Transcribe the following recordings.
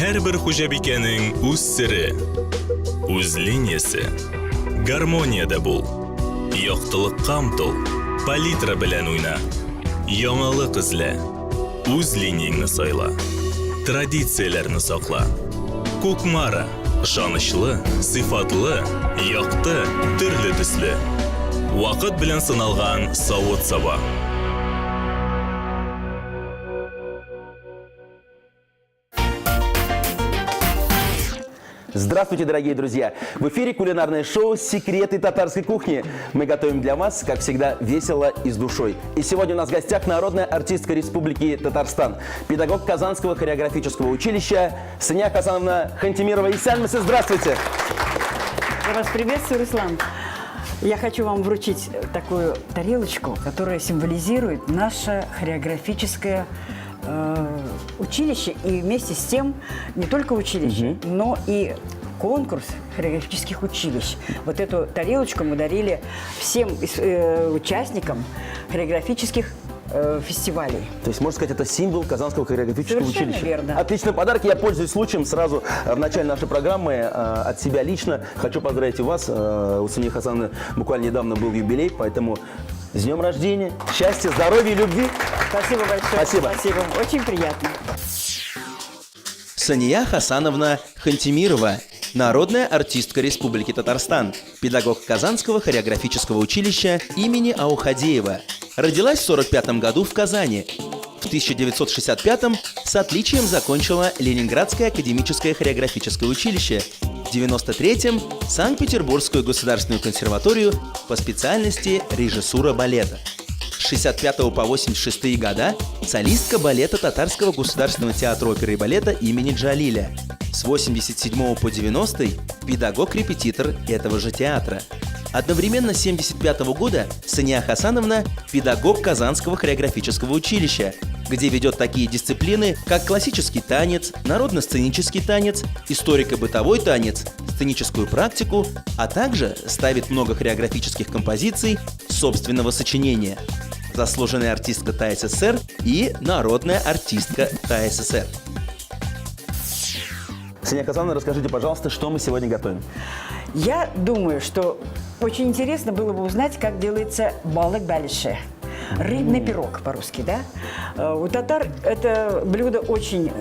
Her bir hujabikening o'z siri, o'z liniyasi. Garmoniyada bo'l. Yoqtiliqqa umtul. Palitra bilan o'yna. Yangilik izla. O'z liniyangni sayla. Traditsiyalarni saqla. Ko'kmara, ishonchli, sifatli, yoqti, turli tusli. Vaqt bilan sinalgan sovut saba. Здравствуйте, дорогие друзья! В эфире кулинарное шоу «Секреты татарской кухни». Мы готовим для вас, как всегда, весело и с душой. И сегодня у нас в гостях народная артистка Республики Татарстан, педагог Казанского хореографического училища Сания Хасановна Хантимирова. Исальмысы, здравствуйте! Я вас приветствую, Руслан. Я хочу вам вручить такую тарелочку, которая символизирует наше хореографическое училище, и вместе с тем не только училище, но и конкурс хореографических училищ. Вот эту тарелочку мы дарили всем участникам хореографических фестивалей. То есть, можно сказать, это символ Казанского хореографического Совершенно училища. верно. Отличный подарок. Я пользуюсь случаем сразу в начале нашей программы от себя лично. Хочу поздравить и вас. У Сани Хасановны буквально недавно был юбилей, поэтому с днем рождения, счастья, здоровья и любви. Спасибо большое. Спасибо. Спасибо. Очень приятно. Сания Хасановна Хантимирова, народная артистка Республики Татарстан, педагог Казанского хореографического училища имени Аухадеева. Родилась в 1945 году в Казани. В 1965 с отличием закончила Ленинградское академическое хореографическое училище. В 1993 Санкт-Петербургскую государственную консерваторию по специальности режиссура балета. С 1965 по 1986 года солистка балета Татарского государственного театра оперы и балета имени Джалиля. С 1987 по 1990 педагог-репетитор этого же театра. Одновременно с 1975 года Сания Хасановна – педагог Казанского хореографического училища, где ведет такие дисциплины, как классический танец, народно-сценический танец, историко-бытовой танец, сценическую практику, а также ставит много хореографических композиций собственного сочинения. Заслуженная артистка ТАССР и народная артистка ТАССР. Сания Хасановна, расскажите, пожалуйста, что мы сегодня готовим? Я думаю, что очень интересно было бы узнать, как делается балык бәліші. Рыбный пирог по-русски, да? У татар это блюдо очень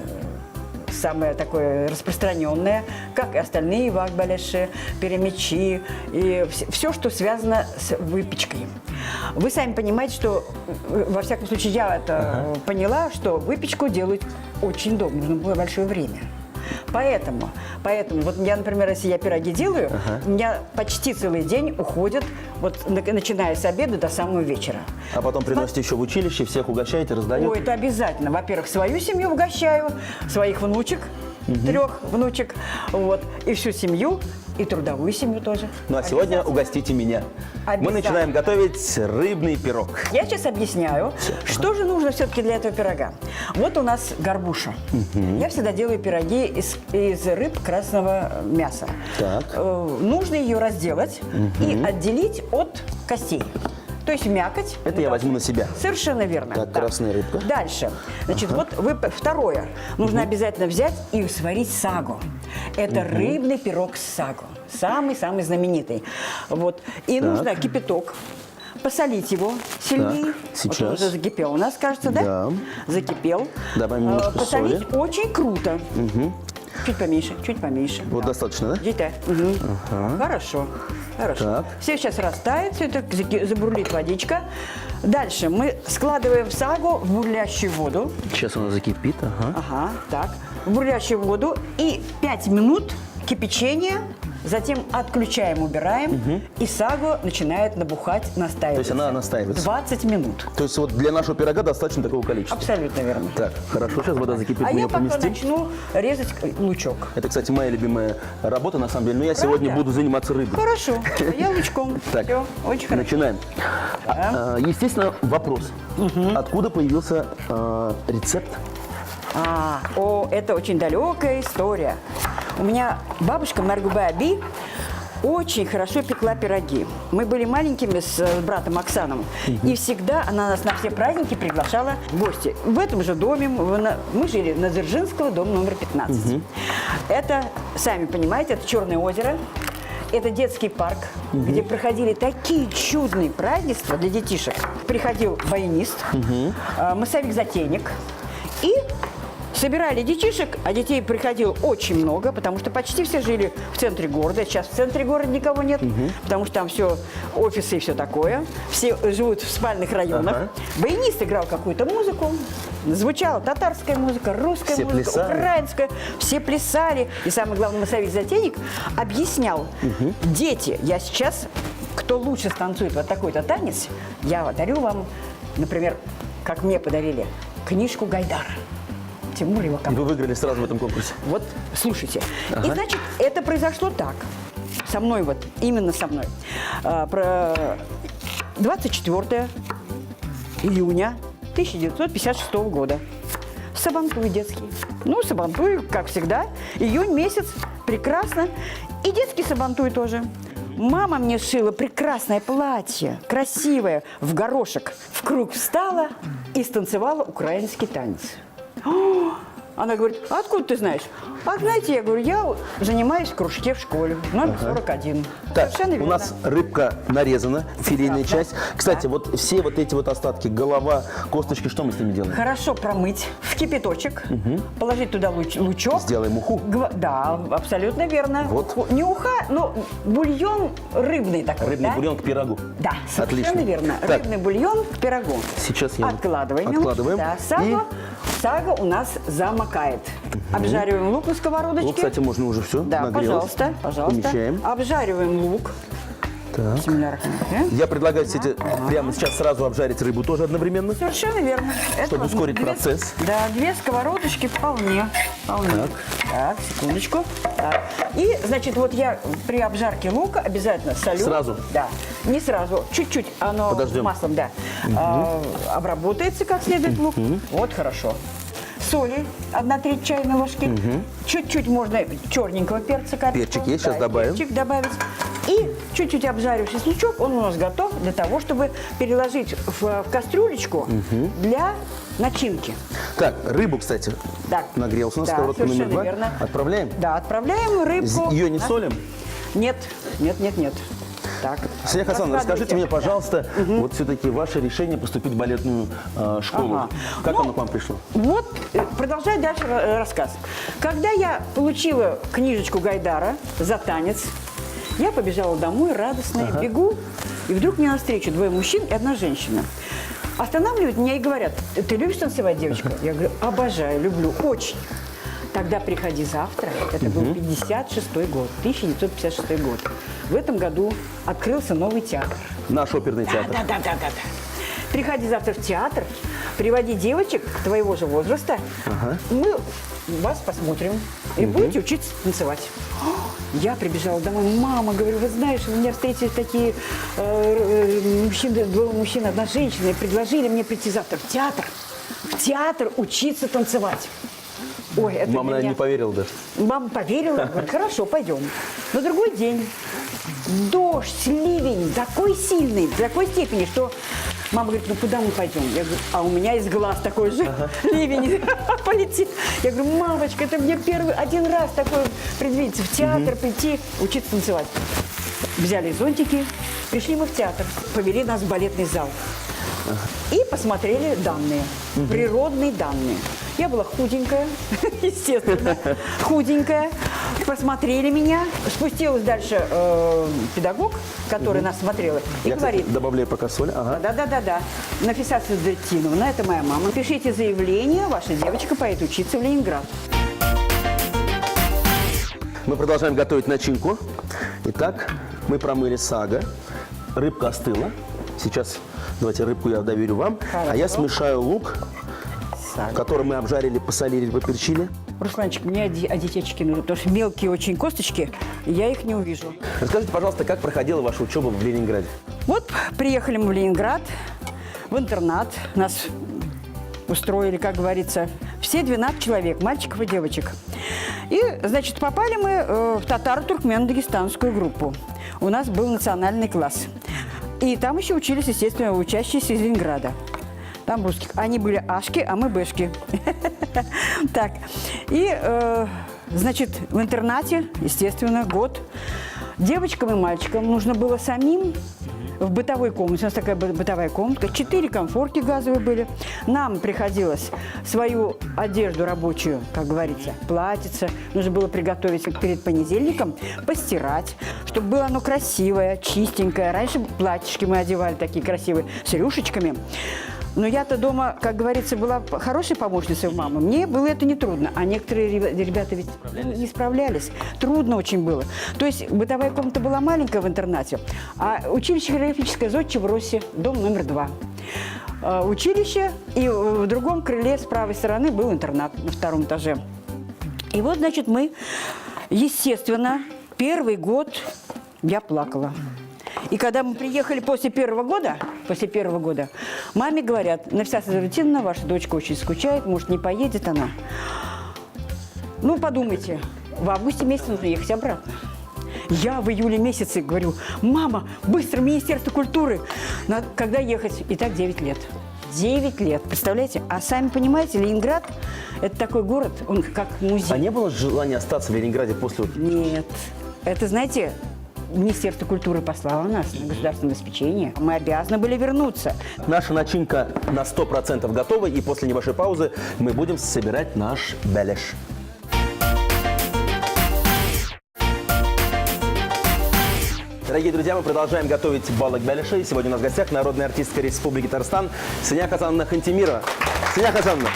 самое такое распространенное, как и остальные вак бәліші, перемечи и все, что связано с выпечкой. Вы сами понимаете, что, во всяком случае, я это поняла, что выпечку делать очень долго, нужно было большое время. Поэтому, вот я, например, если я пироги делаю, у меня почти целый день уходит, вот начиная с обеда до самого вечера. А потом приносите еще в училище, всех угощаете, раздаете? Ой, это обязательно. Во-первых, свою семью угощаю, своих внучек, 3 внучек, вот, и всю семью, и трудовую семью тоже. Ну а сегодня угостите меня. Мы начинаем готовить рыбный пирог. Я сейчас объясняю, что же нужно все-таки для этого пирога. Вот у нас горбуша. Я всегда делаю пироги из рыб красного мяса. Так. Нужно ее разделать и отделить от костей. То есть мякоть. Это я возьму на себя. Совершенно верно. Так, красная рыбка. Дальше. Значит, вот второе. Нужно обязательно взять и сварить сагу. Это рыбный пирог с сагу. Самый-самый знаменитый. Вот. И нужно кипяток. Посолить его сильнее. Так, сейчас. Вот он уже закипел у нас, кажется, да? Да. Закипел. Добавим немножко посолить соли. очень круто. Чуть поменьше, чуть поменьше. Вот достаточно, да? Где-то. Хорошо, хорошо. Так. Все сейчас растает, все это забурлит водичка. Дальше мы складываем сагу в бурлящую воду. Сейчас она закипит, Ага, так. В бурлящую воду и 5 минут кипячения затем отключаем, убираем, и сагу начинает набухать, настаиваться. То есть она настаивается? 20 минут. То есть вот для нашего пирога достаточно такого количества? Абсолютно верно. Так, хорошо, сейчас вода закипит, А мы я ее пока поместим. начну резать лучок. Это, кстати, моя любимая работа, на самом деле. Но я сегодня буду заниматься рыбой. Хорошо, я лучком. Так, Все, очень хорошо. начинаем. Естественно, вопрос. Откуда появился рецепт? Это очень далекая история. У меня бабушка Маргуба Аби очень хорошо пекла пироги. Мы были маленькими с братом Оксаном, и всегда она нас на все праздники приглашала в гости. В этом же доме мы жили на Дзержинского, дом номер 15. Это, сами понимаете, это Черное озеро. Это детский парк, где проходили такие чудные празднества для детишек. Приходил баянист, массовик-затейник и собирали детишек, а детей приходило очень много, потому что почти все жили в центре города. Сейчас в центре города никого нет, потому что там все офисы и все такое. Все живут в спальных районах. Баянист играл какую-то музыку, звучала татарская музыка, русская Все музыка, плясали. украинская. Все плясали. И самый главный массовик-затейник объяснял: дети, я сейчас, кто лучше станцует вот такой-то танец, я дарю вам, например, как мне подарили, книжку Гайдара. Тимур его И вы выиграли сразу в этом конкурсе. Вот, слушайте. И, значит, это произошло так. Со мной вот, именно со мной. Про 24 июня 1956 года. Сабантуй детский. Ну, сабантуй, как всегда. Июнь месяц. Прекрасно. И детский сабантуй тоже. Мама мне сшила прекрасное платье, красивое, в горошек. В круг встала и станцевала украинский танец. Она говорит: а откуда ты знаешь? А знаете, я говорю, я занимаюсь в кружке в школе, номер 41. Так, Совершенно у верно. нас рыбка нарезана, филейная часть. Кстати, вот все вот эти вот остатки, голова, косточки, что мы с ними делаем? Хорошо промыть в кипяточек, положить туда лучок. Сделаем уху. Да, абсолютно верно. Вот. Не уха, но бульон рыбный такой. Рыбный да? бульон к пирогу. Да, совершенно Отлично. верно. Так. Рыбный бульон к пирогу. Сейчас я Откладываем. откладываем. Да, сага у нас замокает. Обжариваем лук на сковородочке. Лук, кстати, можно уже все. Да, нагрелось. пожалуйста. Помещаем. Обжариваем лук. Так. Бисмиллахиррахманиррахим. Я предлагаю, кстати, прямо сейчас сразу обжарить рыбу тоже одновременно. Совершенно верно. Это Чтобы вот ускорить процесс. Да, 2 сковородочки вполне. Так, секундочку. Так. И, значит, вот я при обжарке лука обязательно солю. Сразу? Да. Не сразу. Чуть-чуть оно Подождем. маслом, да. Обработается как следует лук. Вот хорошо. Соли 1/3 чайной ложки. Чуть-чуть можно черненького перца капельку. Перчик есть, сейчас добавим. Перчик добавить. И чуть-чуть обжарившись лучок, он у нас готов для того, чтобы переложить в кастрюлечку для начинки. Так, рыбу, кстати, Так. нагрелся у нас, Да, сковородка номер совершенно 2. верно. Отправляем? Да, отправляем рыбку. Ее не солим? Нет. Так. Снег Хасан, Раскладывайте. расскажите мне, пожалуйста, вот все-таки ваше решение поступить в балетную школу. Ага. Как Ну, оно к вам пришло? Вот, продолжай дальше рассказ. Когда я получила книжечку Гайдара за танец, я побежала домой, радостная, бегу, и вдруг мне навстречу 2 мужчин и 1 женщина. Останавливают меня и говорят: ты любишь танцевать, девочка? Я говорю: обожаю, люблю, очень. Тогда приходи завтра. Это был 56-й год, 1956 год. В этом году открылся новый театр. Наш оперный театр. Да. Приходи завтра в театр, приводи девочек твоего же возраста. Мы вас посмотрим и будете учиться танцевать. Я прибежала домой. Мама, говорю, вы знаешь, у меня встретились такие мужчины, 2 мужчины, 1 женщина, и предложили мне прийти завтра в театр учиться танцевать. Ой, это Мама, для наверное, меня... не поверила даже. Мама поверила, говорит: хорошо, пойдем. На другой день дождь, ливень такой сильный, до такой степени, что мама говорит: ну куда мы пойдем? Я говорю: а у меня из глаз такой же ливень полетит. Я говорю: мамочка, это мне один раз такое предвидится, в театр прийти, учиться танцевать. Взяли зонтики, пришли мы в театр, повели нас в балетный зал. И посмотрели данные, природные данные. Я была худенькая, естественно, худенькая. Посмотрели меня. Спустилась дальше педагог, который нас смотрела, и Я, говорит: кстати, добавляю пока соль. Ага. да. Нафиса Садретдиновна, это моя мама. Пишите заявление, ваша девочка поедет учиться в Ленинград. Мы продолжаем готовить начинку. Итак, мы промыли сага. Рыбка остыла. Сейчас давайте рыбку я доверю вам. А я смешаю лук, Сага. который мы обжарили, посолили, поперчили. Русланчик, мне одетечки нужны, потому что мелкие очень косточки, и я их не увижу. Расскажите, пожалуйста, как проходила ваша учеба в Ленинграде? Вот приехали мы в Ленинград, в интернат. Нас устроили, как говорится, все 12 человек, мальчиков и девочек. И, значит, попали мы в татаро-туркмено-дагестанскую группу. У нас был национальный класс. И там еще учились, естественно, учащиеся из Ленинграда. Там русских. Они были ашки, а мы бэшки. Так. И, значит, в интернате, естественно, год. Девочкам и мальчикам нужно было самим в бытовой комнате. У нас такая бытовая комнатка. 4 комфорки газовые были. Нам приходилось свою одежду рабочую, как говорится, платьице. Нужно было приготовить перед понедельником, постирать, чтобы было оно красивое, чистенькое. Раньше платьишки мы одевали такие красивые, с рюшечками. Но я-то дома, как говорится, была хорошей помощницей у мамы. Мне было это нетрудно. А некоторые ребята ведь не справлялись. Трудно очень было. То есть бытовая комната была маленькая в интернате, а училище хореографическое зодче в Росе, дом номер 2. Училище, и в другом крыле с правой стороны был интернат на 2-м этаже. И вот, значит, мы, естественно, первый год я плакала. И когда мы приехали после первого года, маме говорят: Нафиса Зарутиновна, ваша дочка очень скучает, может, не поедет она. Ну, подумайте, в августе месяце нужно ехать обратно. Я в июле месяце говорю: мама, быстро, Министерство культуры, надо, когда ехать? И так 9 лет. 9 лет, представляете? А сами понимаете, Ленинград – это такой город, он как музей. А не было желания остаться в Ленинграде после... Нет. Это, знаете, Министерство культуры послало нас на государственное обеспечение. Мы обязаны были вернуться. Наша начинка на 100% готова, и после небольшой паузы мы будем собирать наш беляш. Дорогие друзья, мы продолжаем готовить балык беляши. Сегодня у нас в гостях народная артистка Республики Татарстан Сеня Хасановна Хантимирова. Сеня Хасановна,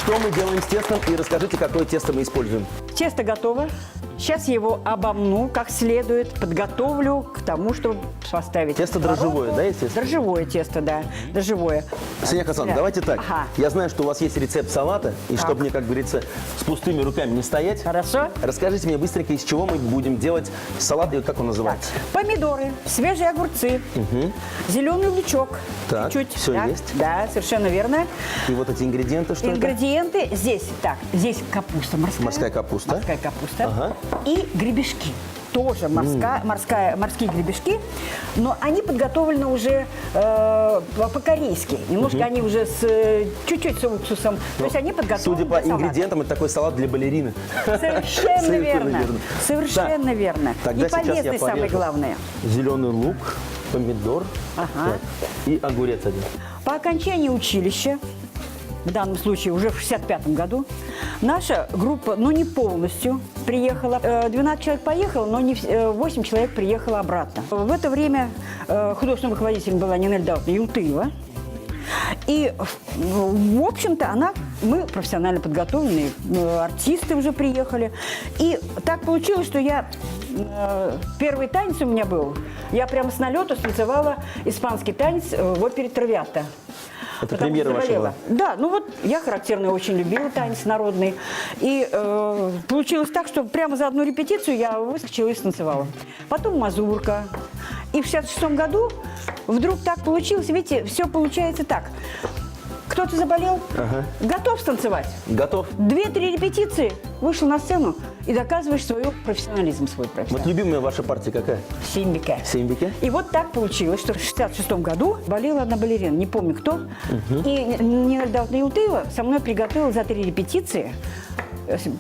что мы делаем с тестом, и расскажите, какое тесто мы используем. Тесто готово. Сейчас я его обомну как следует, подготовлю к тому, чтобы поставить. Тесто дрожжевое, да, естественно? Дрожжевое тесто, да, дрожжевое. Сеня Хасановна, Да. давайте так. Ага. Я знаю, что у вас есть рецепт салата, и Так. чтобы мне, как говорится, с пустыми руками не стоять, Хорошо. расскажите мне быстренько, из чего мы будем делать салат, и как он называется. Помидоры, свежие огурцы, зеленый лучок. Так, чуть-чуть. всё да, есть? Да, совершенно верно. И вот эти ингредиенты, что это? Ингредиенты здесь, так, здесь капуста морская. Морская капуста. Морская капуста. Ага. И гребешки. Тоже морские гребешки, но они подготовлены уже по-корейски. Немножко они уже чуть-чуть с уксусом. То есть они подготовлены. Судя по для салата. ингредиентам, это такой салат для балерины. Совершенно верно. Совершенно Так, верно. тогда И сейчас я полезный самое порежу. главное. Зеленый лук, помидор Ага. и огурец один. По окончании училища, в данном случае уже в 65 году, наша группа, ну не полностью, приехала. 12 человек поехало, но не 8 человек приехало обратно. В это время художественным руководителем была Нинель Даутовна Юлтыева. И, в общем-то, мы профессионально подготовленные, артисты уже приехали. И так получилось, что первый танец у меня был. Я прямо с налету станцевала испанский танец в опере «Травиата». Это Потому премьера что ваша заболела. была? Да, ну вот я характерно очень любила танец народный. И получилось так, что прямо за одну репетицию я выскочила и станцевала. Потом мазурка. И в 66 году вдруг так получилось. Видите, все получается так. Кто-то заболел, готов станцевать. Готов? 2-3 репетиции, вышел на сцену и доказываешь свой профессионализм, свой Вот профессионализм. любимая ваша партия какая? Симбике. Сембике? И вот так получилось, что в 66 году болела одна балерина, не помню кто. И Нина Даутовна Юлтыева со мной приготовила за 3 репетиции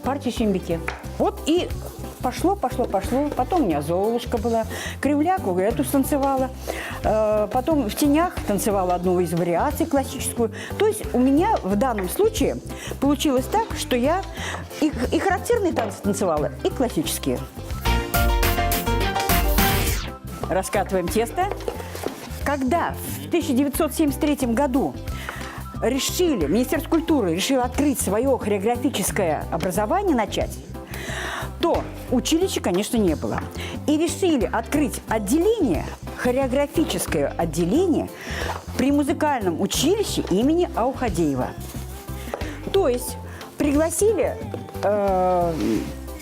партию Симбике. Вот и пошло. Потом у меня Золушка была, Кривляку эту станцевала. Потом в тенях танцевала одну из вариаций классическую. То есть у меня в данном случае получилось так, что я и характерные танцы танцевала, и классические. Раскатываем тесто. Когда в 1973 году Министерство культуры решило открыть свое хореографическое образование, начать, то училища, конечно, не было. И решили открыть отделение, хореографическое отделение при музыкальном училище имени Аухадеева. То есть пригласили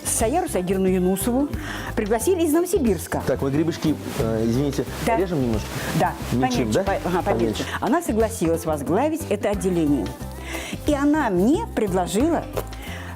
Саяру Сагировну Юнусову, пригласили из Новосибирска. Так, мы грибышки, извините, Да. режем немножко? Да, Мельчим, да? Поменьше. Поменьше. Она согласилась возглавить это отделение. И она мне предложила,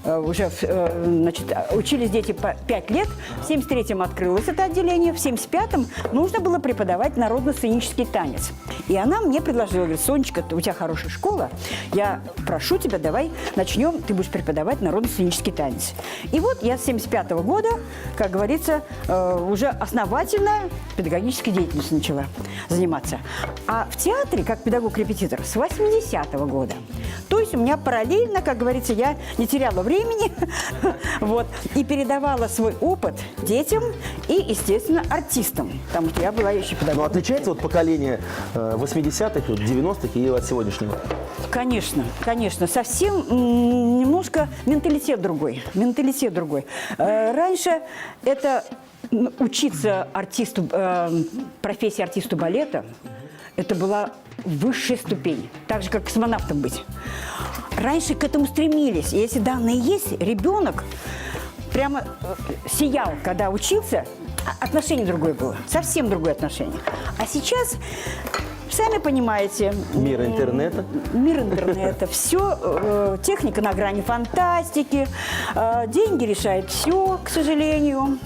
уже, значит, учились дети по 5 лет, в 73-м открылось это отделение, в 75-м нужно было преподавать народно-сценический танец. И она мне предложила, говорит: Сонечка, у тебя хорошая школа, я прошу тебя, давай начнем, ты будешь преподавать народно-сценический танец. И вот я с 75-го года, как говорится, уже основательно педагогической деятельностью начала заниматься. А в театре, как педагог-репетитор, с 80-го года. То есть у меня параллельно, как говорится, я не теряла времени, вот, и передавала свой опыт детям и, естественно, артистам, потому что я была еще педагогом. Но отличается вот поколение 80-х, 90-х и от сегодняшнего? Конечно, конечно. Совсем немножко менталитет другой. Менталитет другой. Раньше это учиться артисту, профессии артисту балета, это была высшая ступень. Так же, как космонавтом быть. Раньше к этому стремились. И если данные есть, ребенок прямо сиял, когда учился. Отношение другое было. Совсем другое отношение. А сейчас, сами понимаете... Мир интернета. Мир интернета. Все, техника на грани фантастики. Деньги решают все, к сожалению.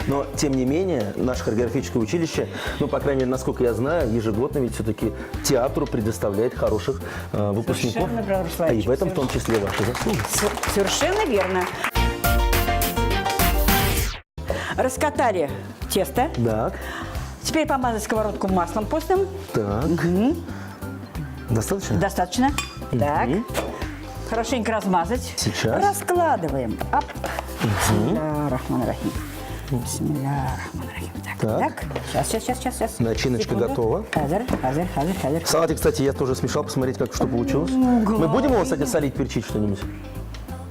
Но, тем не менее, наше хореографическое училище, ну, по крайней мере, насколько я знаю, ежегодно ведь все-таки театру предоставляет хороших выпускников. Совершенно, Браун А и Русланович, в этом в том числе ваши заслуги. Совершенно верно. Раскатали тесто. Так, Теперь помазать сковородку маслом постным. так. Достаточно? Достаточно. Так. Хорошенько размазать. Сейчас. Раскладываем. Ап. Бисмиллахир-рахманир-рахим. Бисмиллахир-рахманир-рахим. Так. Сейчас. Начиночка Секунду. готова. Хазар. Салатик, кстати, я тоже смешал, посмотреть, как что получилось. Мы будем его, кстати, солить, перчить что-нибудь?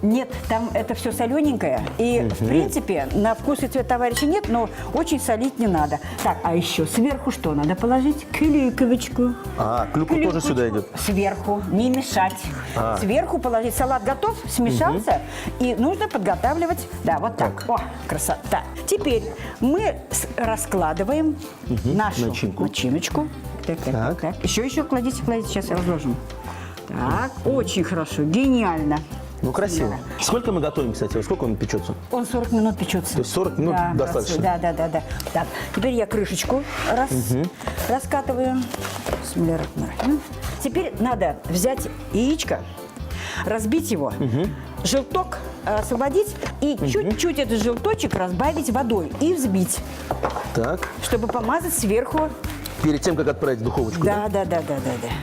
Нет, там это все солененькое. И, в принципе, на вкус и цвет товарища нет, но очень солить не надо. Так, а еще сверху что надо положить? Клюквочку. А, клюква тоже сюда идет. Сверху, не мешать. Сверху положить. Салат готов, смешался, и нужно подготавливать. Да, вот так. О, красота. Теперь мы раскладываем нашу начиночку. Так. Еще кладите, сейчас разложим. Так, очень хорошо, гениально. Ну, красиво. Сколько мы готовим, кстати? Сколько он печется? Он 40 минут печется. То есть 40 минут достаточно? Да. Так, теперь я крышечку раскатываю. Бисмиллахир-рахманир-рахим. Теперь надо взять яичко, разбить его, желток освободить и чуть-чуть этот желточек разбавить водой и взбить, Так. чтобы помазать сверху. Перед тем, как отправить в духовочку, да? Да.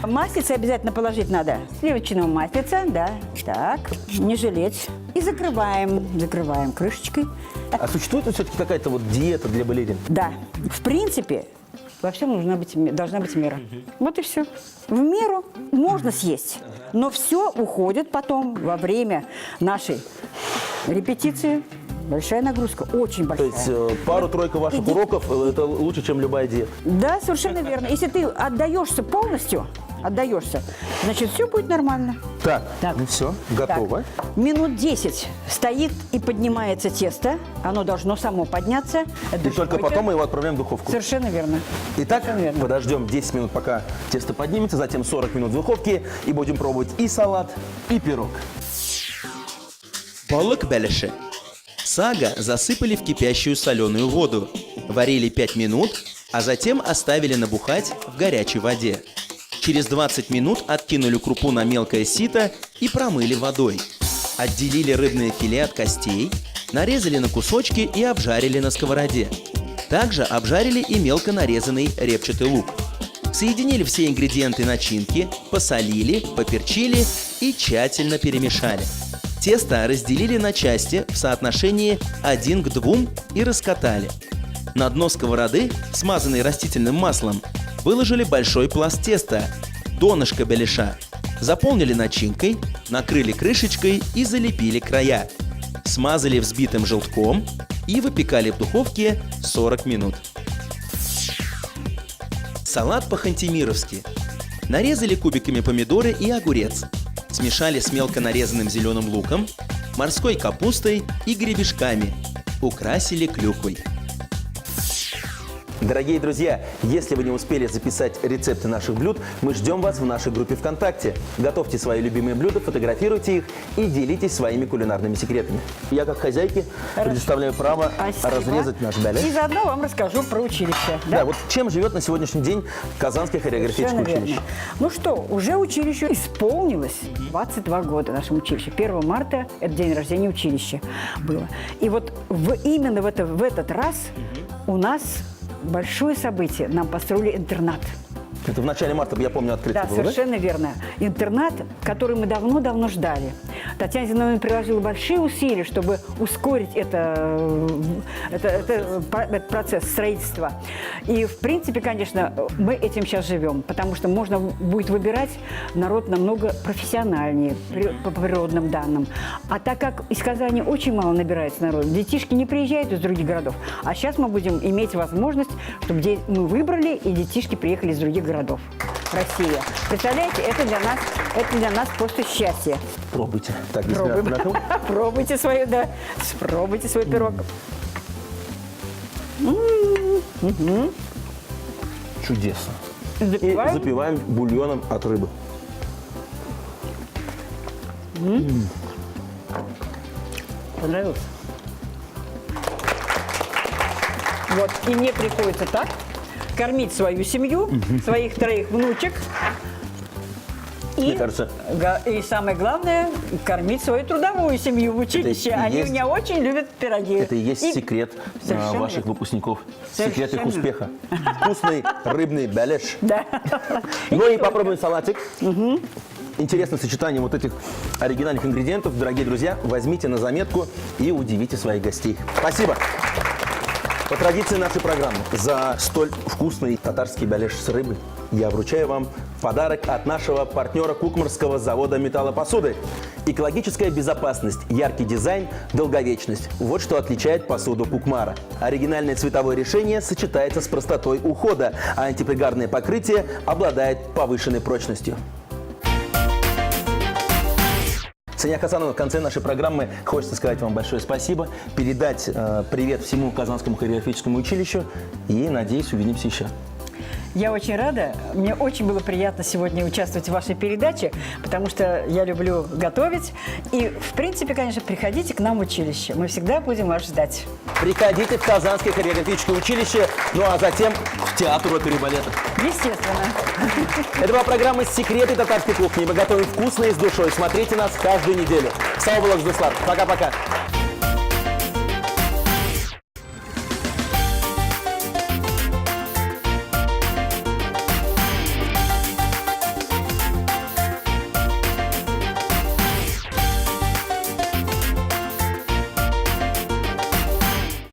Маслице обязательно положить надо. Сливочного маслица, да. Так, не жалеть. И закрываем крышечкой. А существует все-таки какая-то вот диета для балерин? Да, в принципе, во всем должна быть мера. Вот и все. В меру можно съесть, но все уходит потом во время нашей репетиции. Большая нагрузка, очень То большая. есть пару-тройку ваших уроков – это лучше, чем любая диета? Да, совершенно верно. Если ты отдаешься полностью, значит, все будет нормально. Так, Так. ну все, готово. Так. Минут 10 стоит и поднимается тесто. Оно должно само подняться. И только потом мы его отправляем в духовку. Совершенно верно. Итак, Совершенно верно. подождем 10 минут, пока тесто поднимется, затем 40 минут в духовке, и будем пробовать и салат, и пирог. Балык бәлеше. Сага засыпали в кипящую соленую воду, варили 5 минут, а затем оставили набухать в горячей воде. Через 20 минут откинули крупу на мелкое сито и промыли водой. Отделили рыбное филе от костей, нарезали на кусочки и обжарили на сковороде. Также обжарили и мелко нарезанный репчатый лук. Соединили все ингредиенты начинки, посолили, поперчили и тщательно перемешали. Тесто разделили на части в соотношении 1 к 2 и раскатали. На дно сковороды, смазанной растительным маслом, выложили большой пласт теста, донышко беляша, заполнили начинкой, накрыли крышечкой и залепили края. смазали взбитым желтком и выпекали в духовке 40 минут. Салат по-хантимировски. Нарезали кубиками помидоры и огурец. Смешали с мелко нарезанным зеленым луком, морской капустой и гребешками. Украсили клюквой. Дорогие друзья, если вы не успели записать рецепты наших блюд, мы ждем вас в нашей группе ВКонтакте. Готовьте свои любимые блюда, фотографируйте их и делитесь своими кулинарными секретами. Я, как хозяйке, предоставляю право Спасибо. разрезать наш бяляш. И заодно вам расскажу про училище. Да, вот чем живет на сегодняшний день Казанское хореографическое Совершенно верно. училище? Ну что, уже училищу исполнилось 22 года нашему училищу. 1 марта – это день рождения училища было. И вот именно в этот раз у нас большое событие. Нам построили интернат. Это в начале марта, я помню, открытие Да, было, совершенно верно. Интернат, который мы давно-давно ждали. Татьяна Зиновьевна приложила большие усилия, чтобы ускорить этот процесс строительства. И, в принципе, конечно, мы этим сейчас живем, потому что можно будет выбирать народ намного профессиональнее по природным данным. А так как из Казани очень мало набирается народ, детишки не приезжают из других городов, а сейчас мы будем иметь возможность, чтобы мы выбрали, и детишки приехали из других городов. Россия. Представляете, это для нас просто счастье. Пробуйте. Так, если Пробуем. Пробуйте пробуйте свой пирог. Чудесно. Запиваем. И запиваем бульоном от рыбы. Понравилось? Вот, и мне приходится так кормить свою семью, своих 3 внучек. Мне кажется, И самое главное, кормить свою трудовую семью в училище. Это и Они есть- у меня очень любят пироги. это и есть секрет Совершенно ваших верно. выпускников. Секрет их Совершенно. успеха. Вкусный рыбный бяляш. Да. Ну и попробуем салатик. Интересное сочетание вот этих оригинальных ингредиентов. Дорогие друзья, возьмите на заметку и удивите своих гостей. Спасибо. По традиции нашей программы, за столь вкусный татарский бяляш с рыбой я вручаю вам подарок от нашего партнера Кукмарского завода металлопосуды. Экологическая безопасность, яркий дизайн, долговечность – вот что отличает посуду Кукмара. Оригинальное цветовое решение сочетается с простотой ухода, а антипригарное покрытие обладает повышенной прочностью. Сания Хасановна, в конце нашей программы хочется сказать вам большое спасибо, передать привет всему Казанскому хореографическому училищу и, надеюсь, увидимся еще. Я очень рада. Мне очень было приятно сегодня участвовать в вашей передаче, потому что я люблю готовить. И, в принципе, конечно, приходите к нам в училище. Мы всегда будем вас ждать. Приходите в Казанское хореографическое училище, ну а затем в театр оперы и балета. Естественно. Это была программа «Секреты татарской кухни». Мы готовим вкусно и с душой. Смотрите нас каждую неделю. Сау булак, Пока-пока.